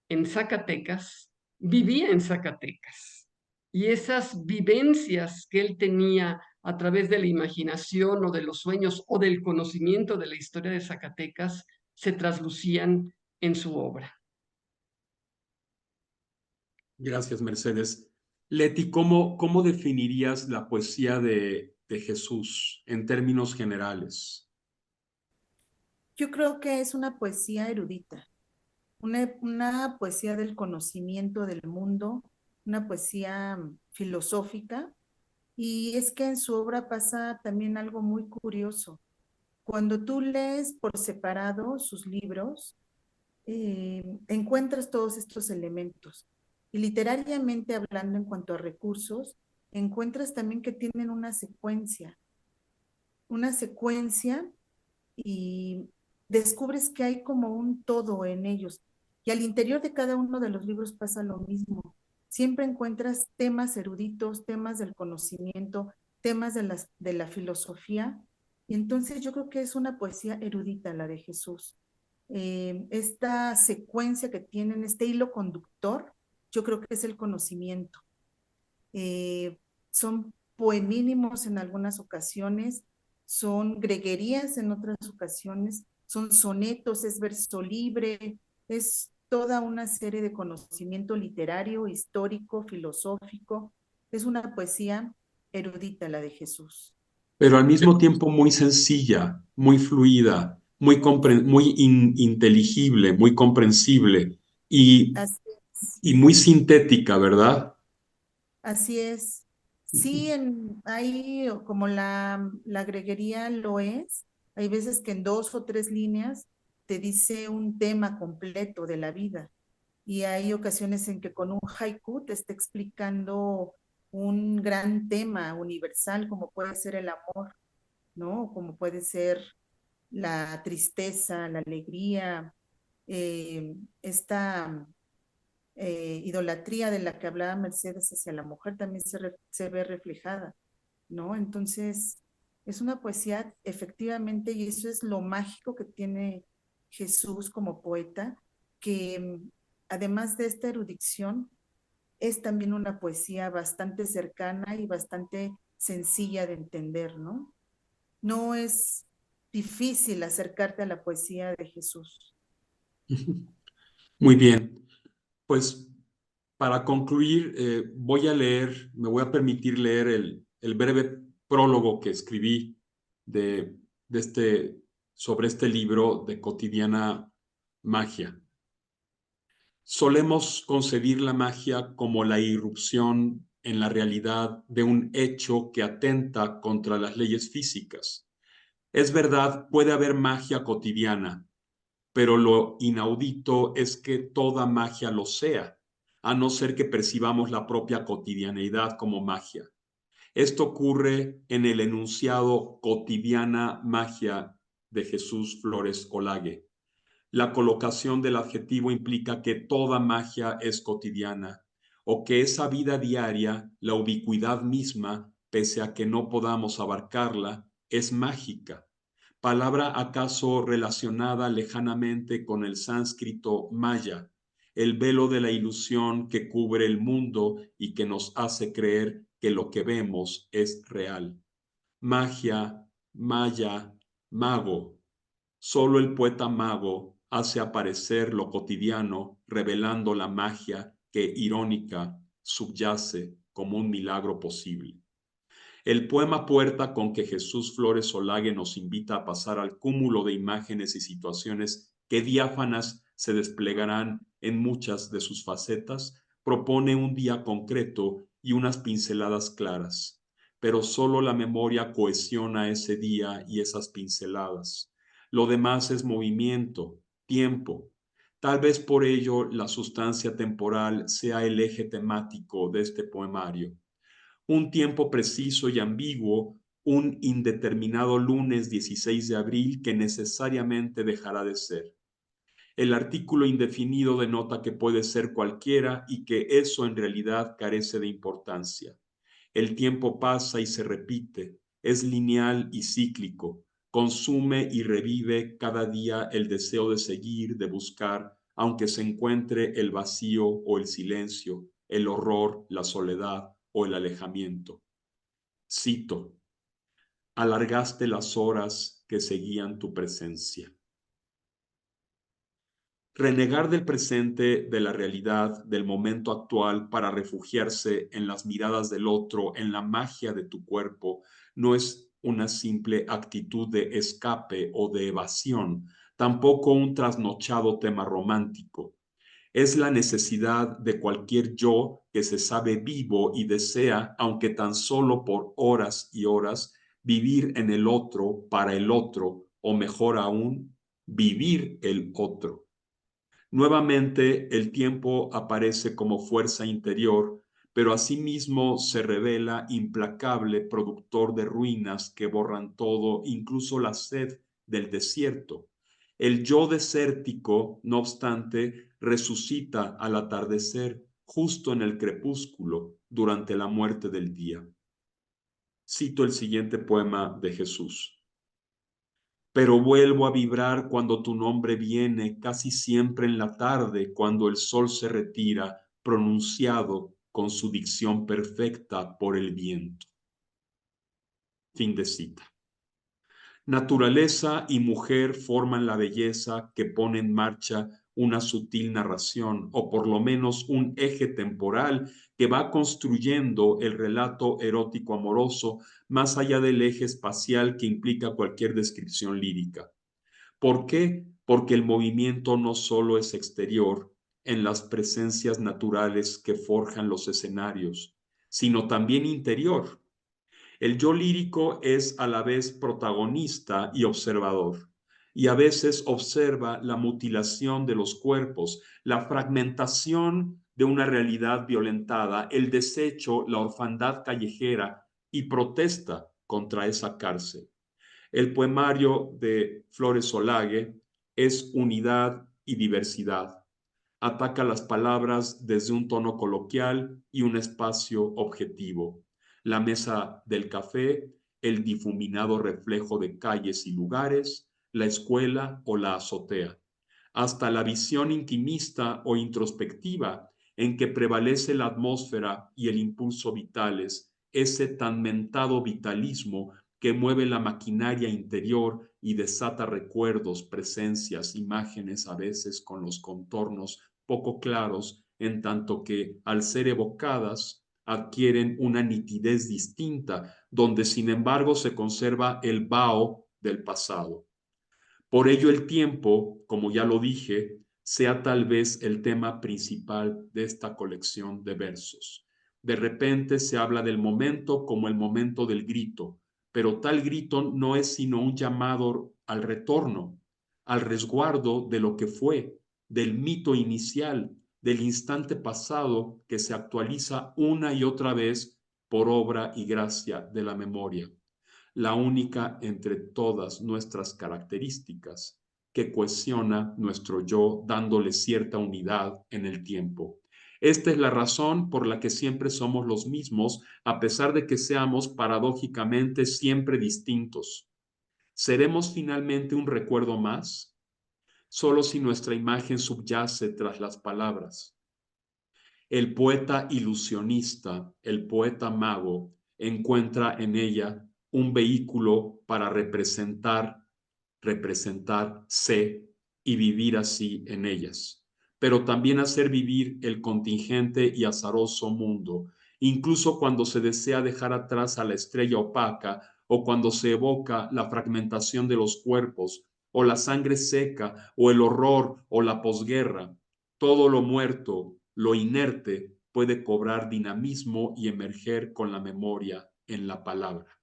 en Zacatecas, vivía en Zacatecas. Y esas vivencias que él tenía a través de la imaginación o de los sueños o del conocimiento de la historia de Zacatecas se traslucían en su obra. Gracias, Mercedes. Leti, ¿cómo definirías la poesía de Jesús en términos generales? Yo creo que es una poesía erudita, una poesía del conocimiento del mundo, una poesía filosófica. Y es que en su obra pasa también algo muy curioso. Cuando tú lees por separado sus libros, encuentras todos estos elementos. Y literariamente hablando en cuanto a recursos, encuentras también que tienen una secuencia y descubres que hay como un todo en ellos. Y al interior de cada uno de los libros pasa lo mismo. Siempre encuentras temas eruditos, temas del conocimiento, temas de la filosofía. Y entonces yo creo que es una poesía erudita la de Jesús. Esta secuencia que tienen, este hilo conductor, yo creo que es el conocimiento. Son poemínimos en algunas ocasiones, son greguerías en otras ocasiones, son sonetos, es verso libre, es toda una serie de conocimiento literario, histórico, filosófico. Es una poesía erudita la de Jesús. Pero al mismo tiempo muy sencilla, muy fluida, muy inteligible, muy comprensible Así es. y muy sintética, ¿verdad? Así es. Sí, hay como la greguería lo es, hay veces que en 2 o 3 líneas te dice un tema completo de la vida y hay ocasiones en que con un haiku te está explicando un gran tema universal como puede ser el amor, ¿no? Como puede ser la tristeza, la alegría, esta idolatría de la que hablaba Mercedes hacia la mujer también se ve reflejada, ¿no? Entonces, es una poesía efectivamente, y eso es lo mágico que tiene Jesús como poeta, que además de esta erudición, es también una poesía bastante cercana y bastante sencilla de entender, ¿no? No es difícil acercarte a la poesía de Jesús. Muy bien. Pues para concluir, me voy a permitir leer el breve prólogo que escribí de sobre este libro de Cotidiana Magia. Solemos concebir la magia como la irrupción en la realidad de un hecho que atenta contra las leyes físicas. Es verdad, puede haber magia cotidiana, pero lo inaudito es que toda magia lo sea, a no ser que percibamos la propia cotidianeidad como magia. Esto ocurre en el enunciado Cotidiana Magia de Jesús Flores Olague. La colocación del adjetivo implica que toda magia es cotidiana, o que esa vida diaria, la ubicuidad misma, pese a que no podamos abarcarla, es mágica. Palabra acaso relacionada lejanamente con el sánscrito maya, el velo de la ilusión que cubre el mundo y que nos hace creer que lo que vemos es real. Magia, maya, mago. Solo el poeta mago hace aparecer lo cotidiano, revelando la magia que, irónica, subyace como un milagro posible. El poema puerta con que Jesús Flores Olague nos invita a pasar al cúmulo de imágenes y situaciones que diáfanas se desplegarán en muchas de sus facetas, propone un día concreto y unas pinceladas claras, pero solo la memoria cohesiona ese día y esas pinceladas. Lo demás es movimiento, tiempo. Tal vez por ello la sustancia temporal sea el eje temático de este poemario. Un tiempo preciso y ambiguo, un indeterminado lunes 16 de abril que necesariamente dejará de ser. El artículo indefinido denota que puede ser cualquiera y que eso en realidad carece de importancia. El tiempo pasa y se repite, es lineal y cíclico, consume y revive cada día el deseo de seguir, de buscar, aunque se encuentre el vacío o el silencio, el horror, la soledad o el alejamiento. Cito: alargaste las horas que seguían tu presencia. Renegar del presente, de la realidad, del momento actual para refugiarse en las miradas del otro, en la magia de tu cuerpo, no es una simple actitud de escape o de evasión, tampoco un trasnochado tema romántico. Es la necesidad de cualquier yo que se sabe vivo y desea, aunque tan solo por horas y horas, vivir en el otro, para el otro, o mejor aún, vivir el otro. Nuevamente, el tiempo aparece como fuerza interior, pero asimismo se revela implacable productor de ruinas que borran todo, incluso la sed del desierto. El yo desértico, no obstante, resucita al atardecer, justo en el crepúsculo, durante la muerte del día. Cito el siguiente poema de Jesús. Pero vuelvo a vibrar cuando tu nombre viene, casi siempre en la tarde, cuando el sol se retira, pronunciado con su dicción perfecta por el viento. Fin de cita. Naturaleza y mujer forman la belleza que pone en marcha una sutil narración, o por lo menos un eje temporal que va construyendo el relato erótico amoroso más allá del eje espacial que implica cualquier descripción lírica. ¿Por qué? Porque el movimiento no solo es exterior, en las presencias naturales que forjan los escenarios, sino también interior. El yo lírico es a la vez protagonista y observador, y a veces observa la mutilación de los cuerpos, la fragmentación de una realidad violentada, el desecho, la orfandad callejera, y protesta contra esa cárcel. El poemario de Flores Olague es unidad y diversidad. Ataca las palabras desde un tono coloquial y un espacio objetivo. La mesa del café, el difuminado reflejo de calles y lugares, la escuela o la azotea. Hasta la visión intimista o introspectiva en que prevalece la atmósfera y el impulso vitales, ese tan mentado vitalismo que mueve la maquinaria interior y desata recuerdos, presencias, imágenes, a veces con los contornos poco claros, en tanto que al ser evocadas adquieren una nitidez distinta, donde sin embargo se conserva el vaho del pasado. Por ello el tiempo, como ya lo dije, sea tal vez el tema principal de esta colección de versos. De repente se habla del momento como el momento del grito, pero tal grito no es sino un llamado al retorno, al resguardo de lo que fue, del mito inicial, del instante pasado que se actualiza una y otra vez por obra y gracia de la memoria, la única entre todas nuestras características que cohesiona nuestro yo dándole cierta unidad en el tiempo. Esta es la razón por la que siempre somos los mismos, a pesar de que seamos paradójicamente siempre distintos. ¿Seremos finalmente un recuerdo más? Solo si nuestra imagen subyace tras las palabras. El poeta ilusionista, el poeta mago, encuentra en ella un vehículo para representarse y vivir así en ellas, pero también hacer vivir el contingente y azaroso mundo, incluso cuando se desea dejar atrás a la estrella opaca o cuando se evoca la fragmentación de los cuerpos o la sangre seca o el horror o la posguerra. Todo lo muerto, lo inerte, puede cobrar dinamismo y emerger con la memoria en la palabra.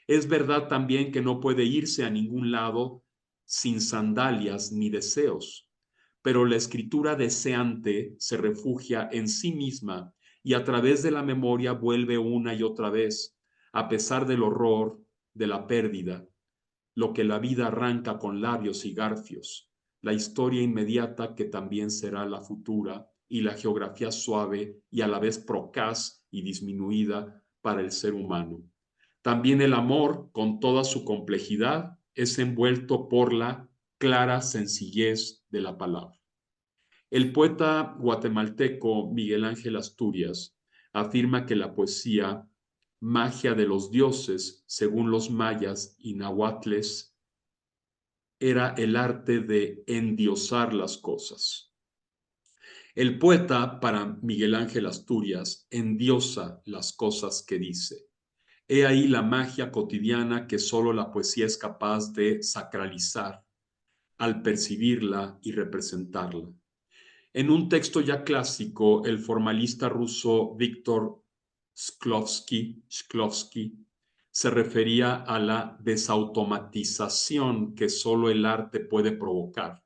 Es verdad también que no puede irse a ningún lado sin sandalias ni deseos, pero la escritura deseante se refugia en sí misma y a través de la memoria vuelve una y otra vez, a pesar del horror, de la pérdida, lo que la vida arranca con labios y garfios, la historia inmediata que también será la futura y la geografía suave y a la vez procaz y disminuida para el ser humano. También el amor, con toda su complejidad, es envuelto por la clara sencillez de la palabra. El poeta guatemalteco Miguel Ángel Asturias afirma que la poesía, magia de los dioses, según los mayas y nahuatles, era el arte de endiosar las cosas. El poeta, para Miguel Ángel Asturias, endiosa las cosas que dice. He ahí la magia cotidiana que solo la poesía es capaz de sacralizar al percibirla y representarla. En un texto ya clásico, el formalista ruso Víktor Shklovsky se refería a la desautomatización que solo el arte puede provocar.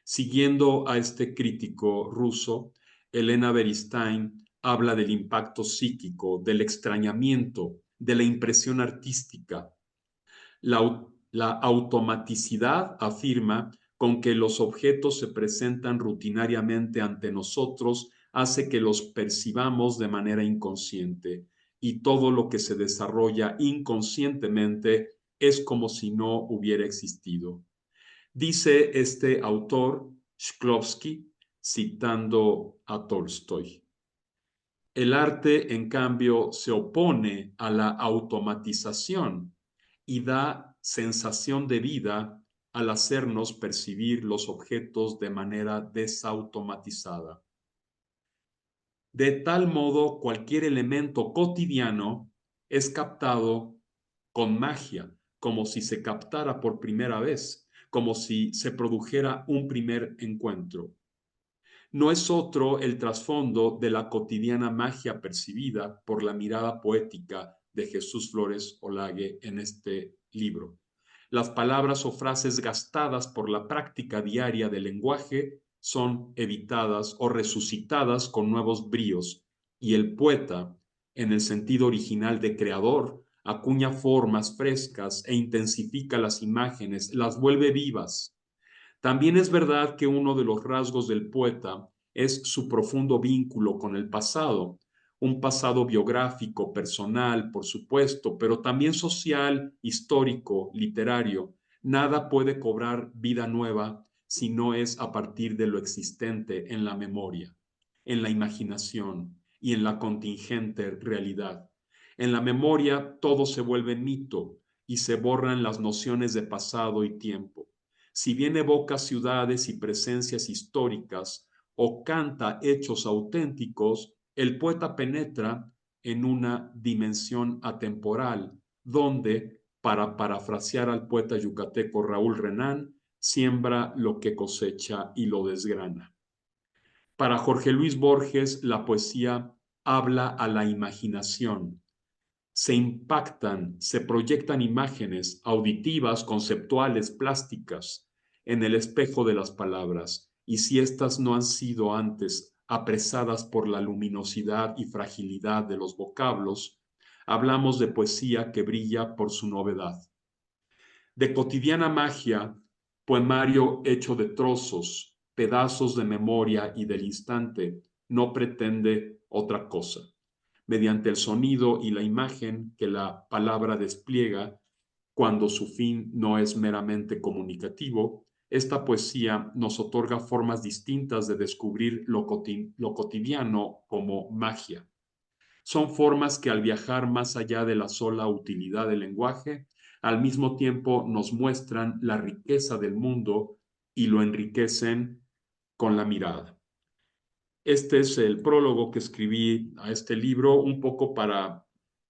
Siguiendo a este crítico ruso, Elena Beristain habla del impacto psíquico, del extrañamiento, de la impresión artística. La automaticidad, afirma, con que los objetos se presentan rutinariamente ante nosotros hace que los percibamos de manera inconsciente, y todo lo que se desarrolla inconscientemente es como si no hubiera existido. Dice este autor, Shklovsky, citando a Tolstoy. El arte, en cambio, se opone a la automatización y da sensación de vida al hacernos percibir los objetos de manera desautomatizada. De tal modo, cualquier elemento cotidiano es captado con magia, como si se captara por primera vez, como si se produjera un primer encuentro. No es otro el trasfondo de la cotidiana magia percibida por la mirada poética de Jesús Flores Olague en este libro. Las palabras o frases gastadas por la práctica diaria del lenguaje son evitadas o resucitadas con nuevos bríos, y el poeta, en el sentido original de creador, acuña formas frescas e intensifica las imágenes, las vuelve vivas. También es verdad que uno de los rasgos del poeta es su profundo vínculo con el pasado, un pasado biográfico, personal, por supuesto, pero también social, histórico, literario. Nada puede cobrar vida nueva si no es a partir de lo existente en la memoria, en la imaginación y en la contingente realidad. En la memoria todo se vuelve mito, y se borran las nociones de pasado y tiempo. Si bien evoca ciudades y presencias históricas o canta hechos auténticos, el poeta penetra en una dimensión atemporal, donde, para parafrasear al poeta yucateco Raúl Renán, siembra lo que cosecha y lo desgrana. Para Jorge Luis Borges, la poesía habla a la imaginación. Se impactan, se proyectan imágenes auditivas, conceptuales, plásticas en el espejo de las palabras, y si éstas no han sido antes apresadas por la luminosidad y fragilidad de los vocablos, hablamos de poesía que brilla por su novedad. De cotidiana magia, poemario hecho de trozos, pedazos de memoria y del instante, no pretende otra cosa. Mediante el sonido y la imagen que la palabra despliega, cuando su fin no es meramente comunicativo, esta poesía nos otorga formas distintas de descubrir lo cotidiano como magia. Son formas que al viajar más allá de la sola utilidad del lenguaje, al mismo tiempo nos muestran la riqueza del mundo y lo enriquecen con la mirada. Este es el prólogo que escribí a este libro, un poco para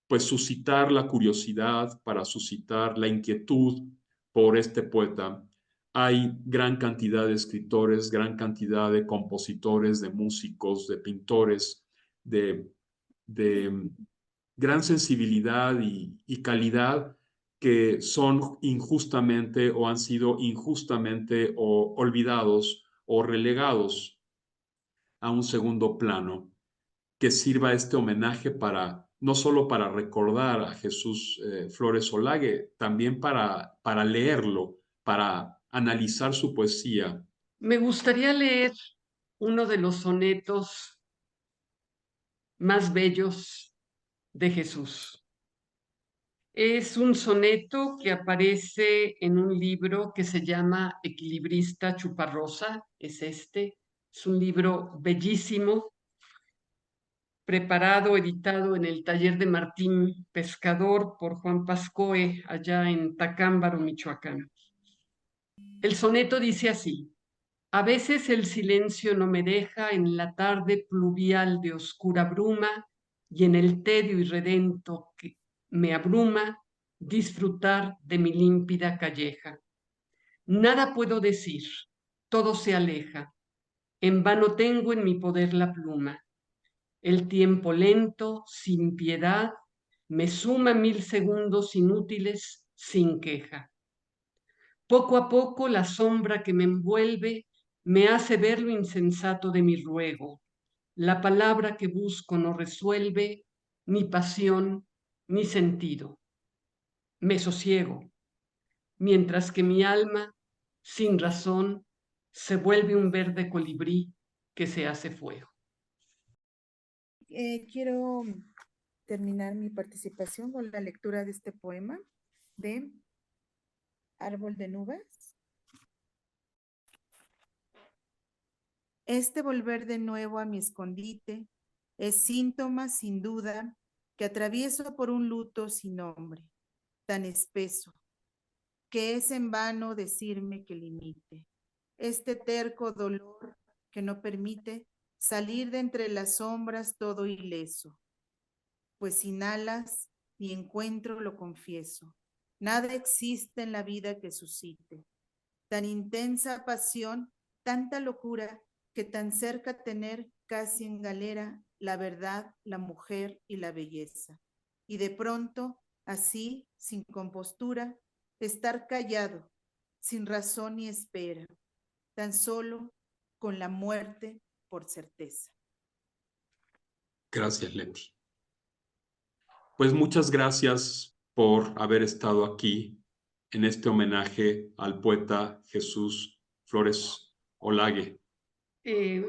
pues suscitar la curiosidad, para suscitar la inquietud por este poeta. Hay gran cantidad de escritores, gran cantidad de compositores, de músicos, de pintores, de gran sensibilidad y calidad que son injustamente o han sido injustamente o olvidados o relegados a un segundo plano, que sirva este homenaje para no solo para recordar a Jesús Flores Olague, también para leerlo, para analizar su poesía. Me gustaría leer uno de los sonetos más bellos de Jesús. Es un soneto que aparece en un libro que se llama Equilibrista Chuparrosa, es este. Es un libro bellísimo, preparado, editado en el taller de Martín Pescador por Juan Pascoe, allá en Tacámbaro, Michoacán. El soneto dice así: a veces el silencio no me deja en la tarde pluvial de oscura bruma y en el tedio irredento que me abruma disfrutar de mi límpida calleja. Nada puedo decir, todo se aleja. En vano tengo en mi poder la pluma. El tiempo lento, sin piedad, me suma 1000 segundos inútiles sin queja. Poco a poco la sombra que me envuelve me hace ver lo insensato de mi ruego. La palabra que busco no resuelve ni pasión ni sentido. Me sosiego, mientras que mi alma, sin razón, se vuelve un verde colibrí que se hace fuego. Quiero terminar mi participación con la lectura de este poema de Árbol de Nubes. Este volver de nuevo a mi escondite es síntoma, sin duda, que atravieso por un luto sin nombre, tan espeso, que es en vano decirme que limite. Este terco dolor que no permite salir de entre las sombras todo ileso, pues sin alas ni encuentro lo confieso. Nada existe en la vida que suscite tan intensa pasión, tanta locura, que tan cerca tener casi en galera la verdad, la mujer y la belleza. Y de pronto, así, sin compostura, estar callado, sin razón ni espera, tan solo con la muerte por certeza. Gracias, Leti. Pues muchas gracias por haber estado aquí en este homenaje al poeta Jesús Flores Olague.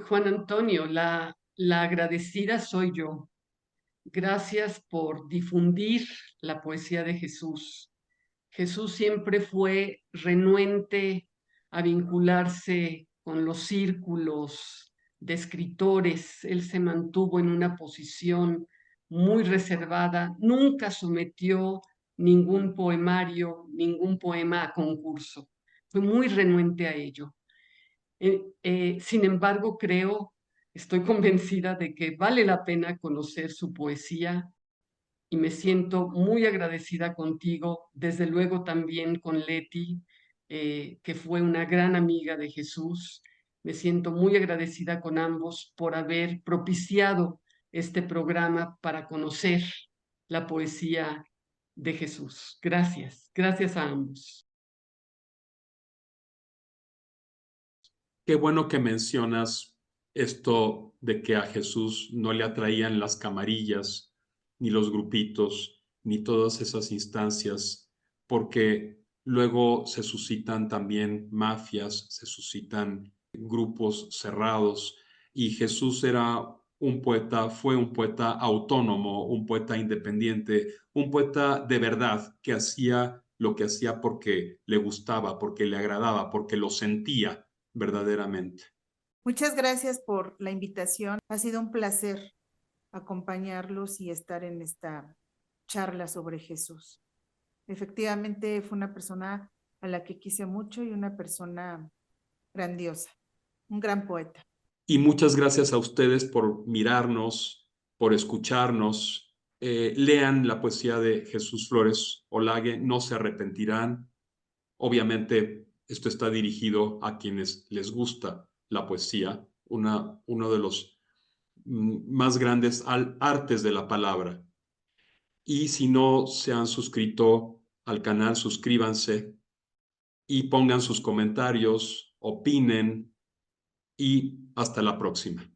Juan Antonio, la agradecida soy yo. Gracias por difundir la poesía de Jesús. Jesús siempre fue renuente a vincularse con los círculos de escritores. Él se mantuvo en una posición muy reservada, nunca sometió ningún poemario, ningún poema a concurso. Fue muy renuente a ello. Sin embargo, estoy convencida de que vale la pena conocer su poesía y me siento muy agradecida contigo, desde luego también con Leti, que fue una gran amiga de Jesús. Me siento muy agradecida con ambos por haber propiciado este programa para conocer la poesía de Jesús. Gracias, gracias a ambos. Qué bueno que mencionas esto de que a Jesús no le atraían las camarillas, ni los grupitos, ni todas esas instancias, porque luego se suscitan también mafias, se suscitan grupos cerrados, y Jesús era un poeta, fue un poeta autónomo, un poeta independiente, un poeta de verdad que hacía lo que hacía porque le gustaba, porque le agradaba, porque lo sentía verdaderamente. Muchas gracias por la invitación. Ha sido un placer acompañarlos y estar en esta charla sobre Jesús. Efectivamente fue una persona a la que quise mucho y una persona grandiosa, un gran poeta. Y muchas gracias a ustedes por mirarnos, por escucharnos. Lean la poesía de Jesús Flores Olague, no se arrepentirán. Obviamente, esto está dirigido a quienes les gusta la poesía, uno de los más grandes artes de la palabra. Y si no se han suscrito al canal, suscríbanse y pongan sus comentarios, opinen, y hasta la próxima.